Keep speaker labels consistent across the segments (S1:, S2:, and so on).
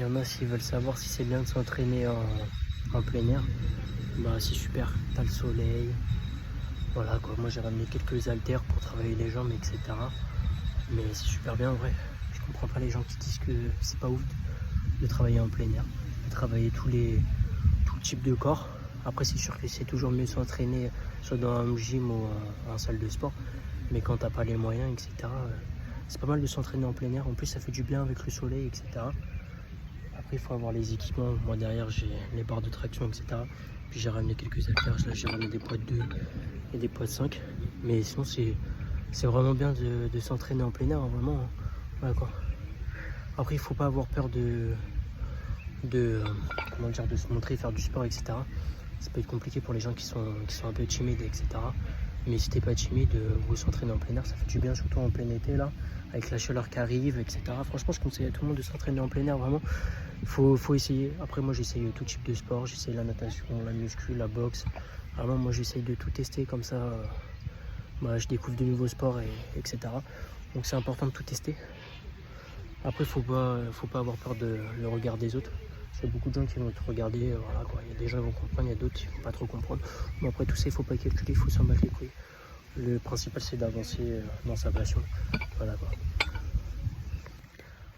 S1: Il y en a s'ils veulent savoir si c'est bien de s'entraîner en plein air. Bah c'est super, t'as le soleil. Voilà quoi, moi j'ai ramené quelques haltères pour travailler les jambes, etc. Mais c'est super bien en vrai. Je comprends pas les gens qui disent que c'est pas ouf de travailler en plein air, de travailler tout type de corps. Après c'est sûr que c'est toujours mieux de s'entraîner soit dans un gym ou en salle de sport. Mais quand t'as pas les moyens, etc. C'est pas mal de s'entraîner en plein air. En plus ça fait du bien avec le soleil, etc. Après il faut avoir les équipements. Moi derrière j'ai les barres de traction, etc. Puis j'ai ramené quelques haltères. Là j'ai ramené des poids de 2 et des poids de 5. Mais sinon c'est vraiment bien de s'entraîner en plein air, hein, vraiment. Hein. Voilà, quoi. Après il faut pas avoir peur comment dire, de se montrer, faire du sport, etc. Ça peut être compliqué pour les gens qui sont un peu timides, etc. Mais si t'es pas timide, vous s'entraîner en plein air, ça fait du bien, surtout en plein été là, avec la chaleur qui arrive, etc. Franchement, je conseille à tout le monde de s'entraîner en plein air, vraiment. Faut essayer. Après, moi, j'essaye tout type de sport. J'essaye la natation, la muscu, la boxe. Vraiment, moi, j'essaye de tout tester comme ça. Bah, je découvre de nouveaux sports, etc. Donc, c'est important de tout tester. Après, faut pas avoir peur de le regard des autres. Il y a beaucoup de gens qui vont te regarder, voilà quoi. Il y a des gens qui vont comprendre, il y a d'autres qui vont pas trop comprendre. Mais après tout ça, il faut pas calculer, il faut s'en battre les couilles. Le principal, c'est d'avancer dans sa passion. Voilà quoi.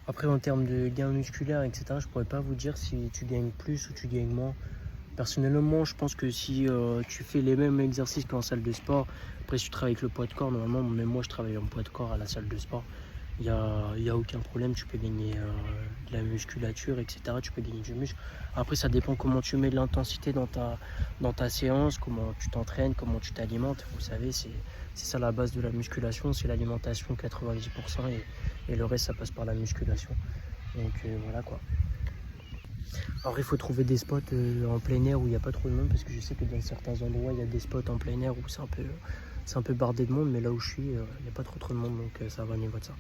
S1: Après, en termes de gains musculaires, etc., je pourrais pas vous dire si tu gagnes plus ou tu gagnes moins. Personnellement, je pense que si tu fais les mêmes exercices qu'en salle de sport, après si tu travailles avec le poids de corps, normalement, même moi je travaille en poids de corps à la salle de sport, il y a aucun problème, tu peux gagner de la musculature, etc. Tu peux gagner du muscle. Après, ça dépend comment tu mets de l'intensité dans ta séance, comment tu t'entraînes, comment tu t'alimentes. Vous savez, c'est ça la base de la musculation, c'est l'alimentation 90% et le reste, ça passe par la musculation. Donc voilà quoi. Alors il faut trouver des spots en plein air où il n'y a pas trop de monde parce que je sais que dans certains endroits il y a des spots en plein air où c'est un peu bardé de monde, mais là où je suis il n'y a pas trop de monde, donc ça va au niveau de ça.